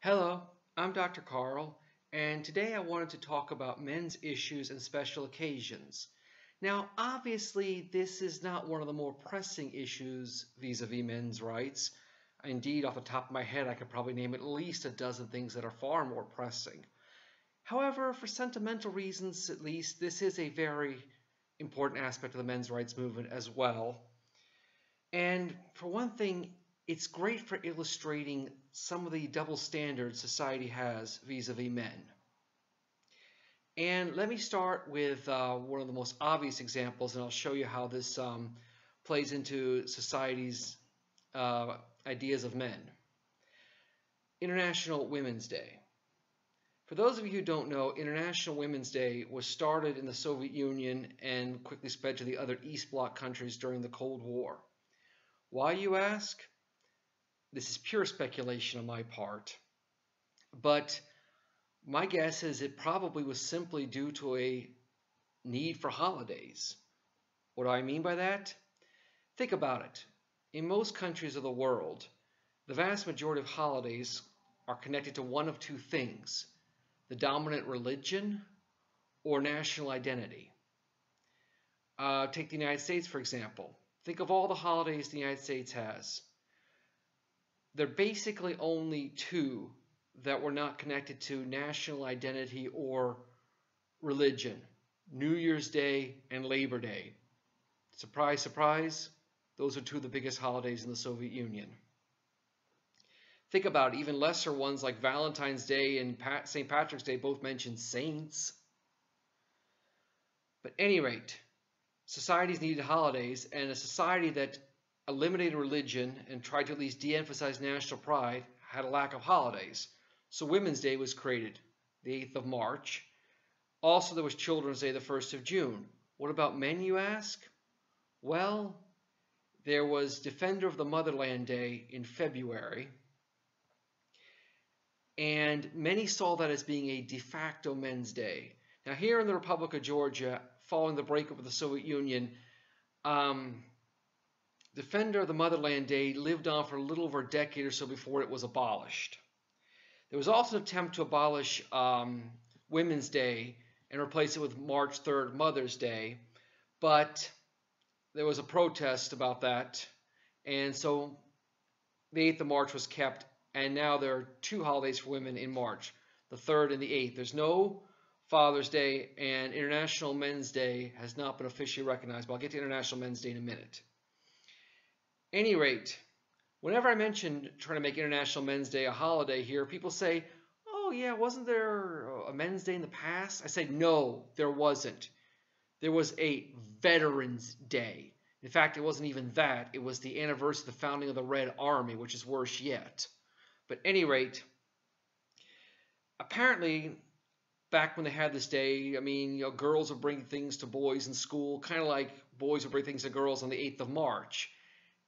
Hello, I'm Dr. Carl, and today I wanted to talk about men's issues and special occasions. Now, obviously, this is not one of the more pressing issues vis-a-vis men's rights. Indeed, off the top of my head, I could probably name at least a dozen things that are far more pressing. However, for sentimental reasons at least, this is a very important aspect of the men's rights movement as well. And for one thing, it's great for illustrating some of the double standards society has vis-a-vis men. And let me start with one of the most obvious examples, and I'll show you how this plays into society's ideas of men. International Women's Day. For those of you who don't know, International Women's Day was started in the Soviet Union and quickly spread to the other East Bloc countries during the Cold War. Why, you ask? This is pure speculation on my part, but my guess is it probably was simply due to a need for holidays. What do I mean by that? Think about it. In most countries of the world, the vast majority of holidays are connected to one of two things: the dominant religion or national identity. Take the United States, for example. Think of all the holidays the United States has. There are basically only two that were not connected to national identity or religion: New Year's Day and Labor Day. Surprise, surprise, those are two of the biggest holidays in the Soviet Union. Think about it, even lesser ones like Valentine's Day and St. Patrick's Day both mention saints. But at any rate, societies needed holidays, and a society that eliminated religion and tried to at least de-emphasize national pride had a lack of holidays. So Women's Day was created, the 8th of March. Also, there was Children's Day, the 1st of June. What about men, you ask? Well, there was Defender of the Motherland Day in February, and many saw that as being a de facto Men's Day. Now, here in the Republic of Georgia, following the breakup of the Soviet Union, Defender of the Motherland Day lived on for a little over a decade or so before it was abolished. There was also an attempt to abolish Women's Day and replace it with March 3rd, Mother's Day, but there was a protest about that, and so the 8th of March was kept, and now there are two holidays for women in March, the 3rd and the 8th. There's no Father's Day, and International Men's Day has not been officially recognized, but I'll get to International Men's Day in a minute. At any rate, whenever I mention trying to make International Men's Day a holiday here, people say, oh yeah, wasn't there a Men's Day in the past? I say, no, there wasn't. There was a Veterans Day. In fact, it wasn't even that. It was the anniversary of the founding of the Red Army, which is worse yet. But at any rate, apparently, back when they had this day, I mean, girls would bring things to boys in school, kind of like boys would bring things to girls on the 8th of March.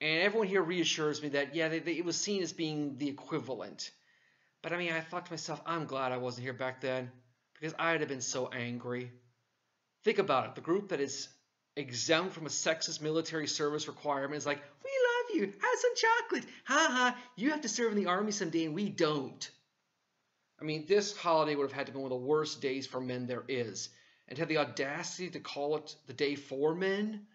And everyone here reassures me that, yeah, it was seen as being the equivalent. But I mean, I thought to myself, I'm glad I wasn't here back then, because I'd have been so angry. Think about it. The group that is exempt from a sexist military service requirement is like, we love you, have some chocolate. Ha ha, you have to serve in the army someday and we don't. I mean, this holiday would have had to be one of the worst days for men there is. And to have the audacity to call it the day for men,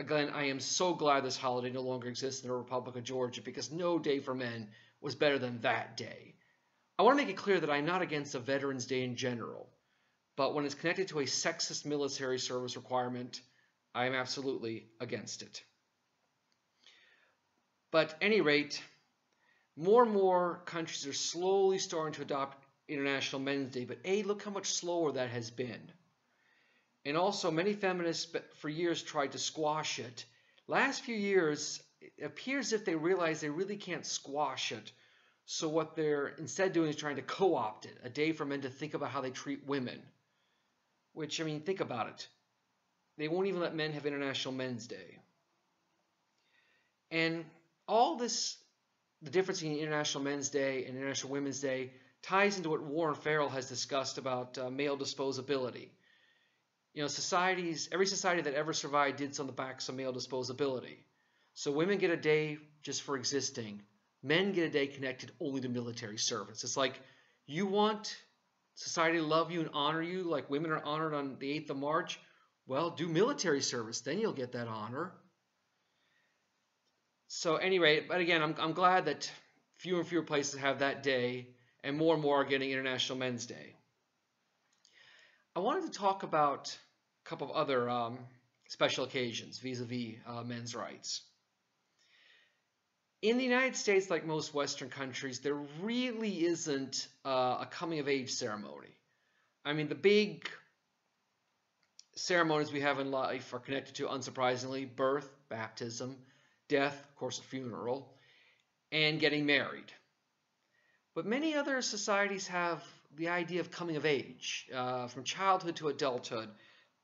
again, I am so glad this holiday no longer exists in the Republic of Georgia, because no day for men was better than that day. I want to make it clear that I'm not against a Veterans Day in general, but when it's connected to a sexist military service requirement, I am absolutely against it. But at any rate, more and more countries are slowly starting to adopt International Men's Day, but look how much slower that has been. And also, many feminists for years tried to squash it. Last few years, it appears as if they realize they really can't squash it. So what they're instead doing is trying to co-opt it, a day for men to think about how they treat women. Which, I mean, think about it. They won't even let men have International Men's Day. And all this, the difference between International Men's Day and International Women's Day, ties into what Warren Farrell has discussed about male disposability. You know, every society that ever survived did so on the backs of male disposability. So women get a day just for existing. Men get a day connected only to military service. It's like you want society to love you and honor you like women are honored on the 8th of March. Well, do military service, then you'll get that honor. So anyway, but again, I'm glad that fewer and fewer places have that day, and more are getting International Men's Day. I wanted to talk about a couple of other special occasions vis-a-vis men's rights. In the United States, like most Western countries, there really isn't a coming of age ceremony. I mean, the big ceremonies we have in life are connected to, unsurprisingly, birth, baptism, death, of course, a funeral, and getting married. But many other societies have the idea of coming of age, from childhood to adulthood.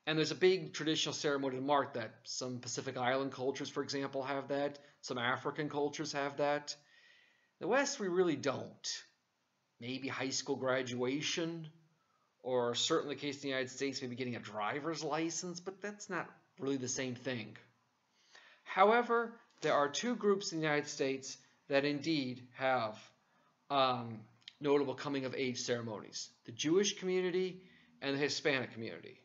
And there's a big traditional ceremony to mark that. Some Pacific Island cultures, for example, have that. Some African cultures have that. The West, we really don't. Maybe high school graduation, or certainly in the case of the United States, maybe getting a driver's license, but that's not really the same thing. However, there are two groups in the United States that indeed have notable coming of age ceremonies: the Jewish community and the Hispanic community.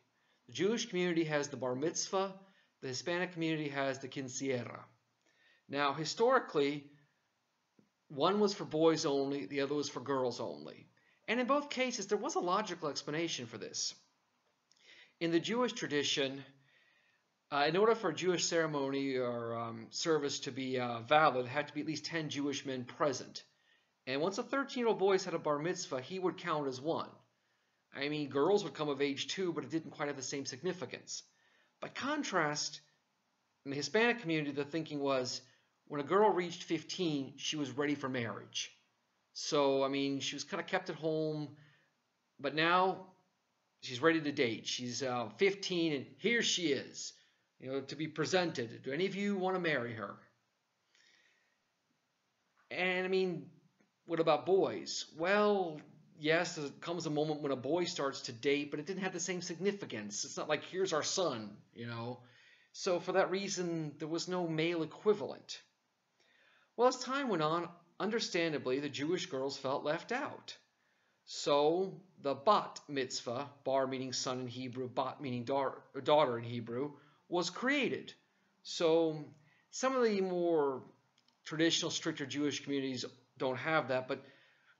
The Jewish community has the bar mitzvah, the Hispanic community has the quinceañera. Now, historically, one was for boys only, the other was for girls only. And in both cases, there was a logical explanation for this. In the Jewish tradition, in order for a Jewish ceremony or service to be valid, there had to be at least 10 Jewish men present. And once a 13-year-old boy had a bar mitzvah, he would count as one. I mean, girls would come of age too, but it didn't quite have the same significance. By contrast, in the Hispanic community, the thinking was when a girl reached 15, she was ready for marriage. So, I mean, she was kind of kept at home, but now she's ready to date. She's 15, and here she is, to be presented. Do any of you want to marry her? And, I mean, what about boys? Well, yes, there comes a moment when a boy starts to date, but it didn't have the same significance. It's not like, here's our son, So for that reason, there was no male equivalent. Well, as time went on, understandably, the Jewish girls felt left out. So the bat mitzvah, bar meaning son in Hebrew, bat meaning daughter in Hebrew, was created. So some of the more traditional, stricter Jewish communities don't have that, but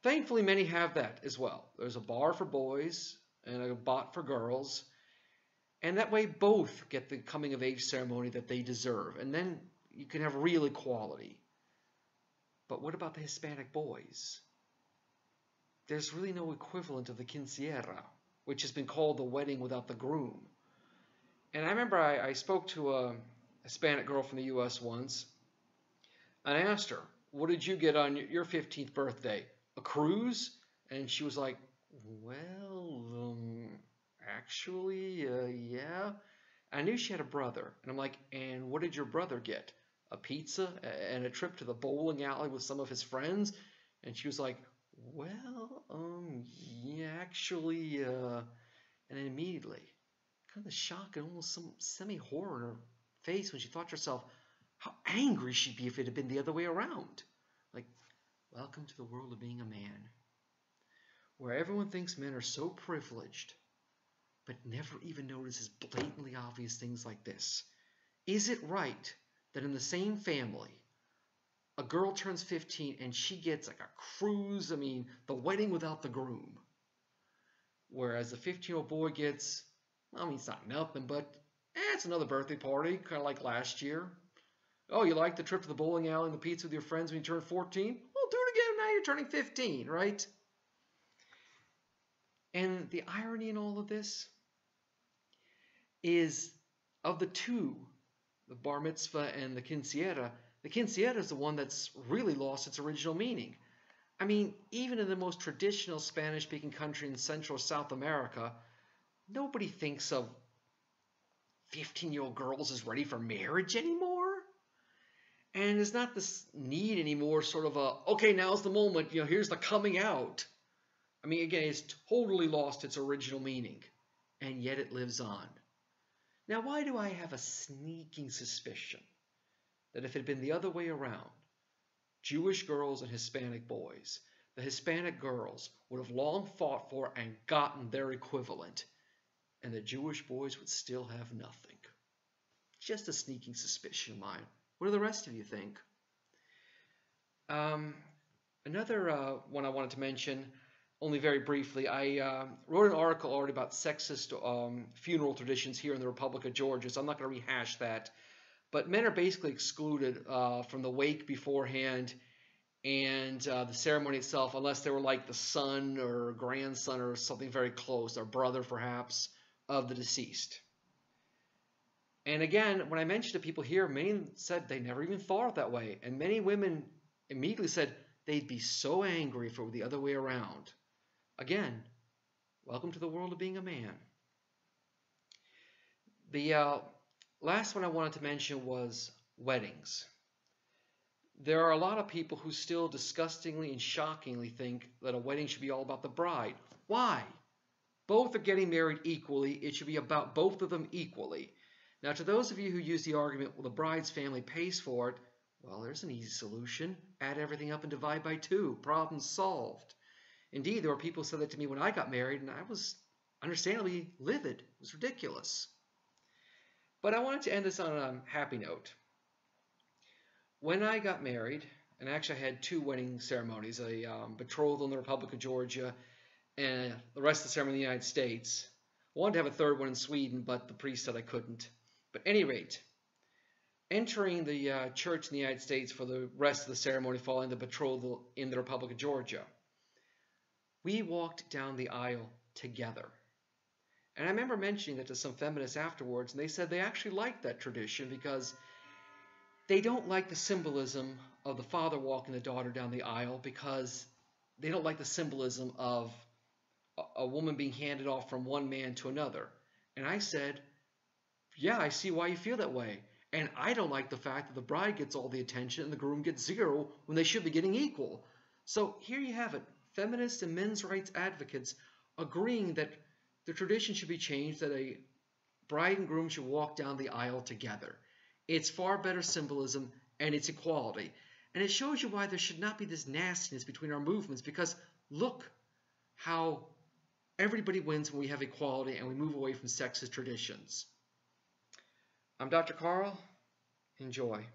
thankfully many have that as well. There's a bar for boys and a bat for girls, and that way both get the coming of age ceremony that they deserve, and then you can have real equality. But what about the Hispanic boys? There's really no equivalent of the quinceañera, which has been called the wedding without the groom. And I remember I spoke to a Hispanic girl from the U.S. once, and I asked her, what did you get on your 15th birthday? A cruise? And she was like, well, actually, yeah. I knew she had a brother. And I'm like, and what did your brother get? A pizza and a trip to the bowling alley with some of his friends? And she was like, well, yeah, actually, and then immediately, kind of the shock and almost some semi-horror in her face when she thought to herself, how angry she'd be if it had been the other way around. Like, welcome to the world of being a man, where everyone thinks men are so privileged, but never even notices blatantly obvious things like this. Is it right that in the same family, a girl turns 15 and she gets like a cruise, the wedding without the groom, whereas the 15-year-old boy gets, it's not nothing, but it's another birthday party, kind of like last year. Oh, you like the trip to the bowling alley and the pizza with your friends when you turn 14? Well, do it again now you're turning 15, right? And the irony in all of this is, of the two, the bar mitzvah and the quinceañera is the one that's really lost its original meaning. Even in the most traditional Spanish-speaking country in Central or South America, nobody thinks of 15-year-old girls as ready for marriage anymore. And there's not this need anymore, sort of okay, now's the moment, here's the coming out. Again, it's totally lost its original meaning, and yet it lives on. Now, why do I have a sneaking suspicion that if it had been the other way around, Jewish girls and Hispanic boys. The Hispanic girls would have long fought for and gotten their equivalent, and the Jewish boys would still have nothing. Just a sneaking suspicion of mine. What do the rest of you think? Another one I wanted to mention, only very briefly, I wrote an article already about sexist funeral traditions here in the Republic of Georgia, so I'm not going to rehash that. But men are basically excluded from the wake beforehand and the ceremony itself, unless they were like the son or grandson or something very close, or brother perhaps, of the deceased. And again, when I mentioned to people here, many said they never even thought of that way. And many women immediately said they'd be so angry if it were the other way around. Again, welcome to the world of being a man. The last one I wanted to mention was weddings. There are a lot of people who still disgustingly and shockingly think that a wedding should be all about the bride. Why? Both are getting married equally. It should be about both of them equally. Now, to those of you who use the argument, well, the bride's family pays for it, well, there's an easy solution. Add everything up and divide by 2. Problem solved. Indeed, there were people who said that to me when I got married, and I was understandably livid. It was ridiculous. But I wanted to end this on a happy note. When I got married, and actually I had 2 wedding ceremonies, a betrothal in the Republic of Georgia and the rest of the ceremony in the United States. I wanted to have a 3rd one in Sweden, but the priest said I couldn't. But at any rate, entering the church in the United States for the rest of the ceremony following the betrothal in the Republic of Georgia, we walked down the aisle together. And I remember mentioning that to some feminists afterwards, and they said they actually liked that tradition because they don't like the symbolism of the father walking the daughter down the aisle, because they don't like the symbolism of a woman being handed off from one man to another. And I said, yeah, I see why you feel that way. And I don't like the fact that the bride gets all the attention and the groom gets 0 when they should be getting equal. So here you have it. Feminists and men's rights advocates agreeing that the tradition should be changed, that a bride and groom should walk down the aisle together. It's far better symbolism, and it's equality. And it shows you why there should not be this nastiness between our movements, because look how everybody wins when we have equality and we move away from sexist traditions. I'm Dr. Carl. Enjoy.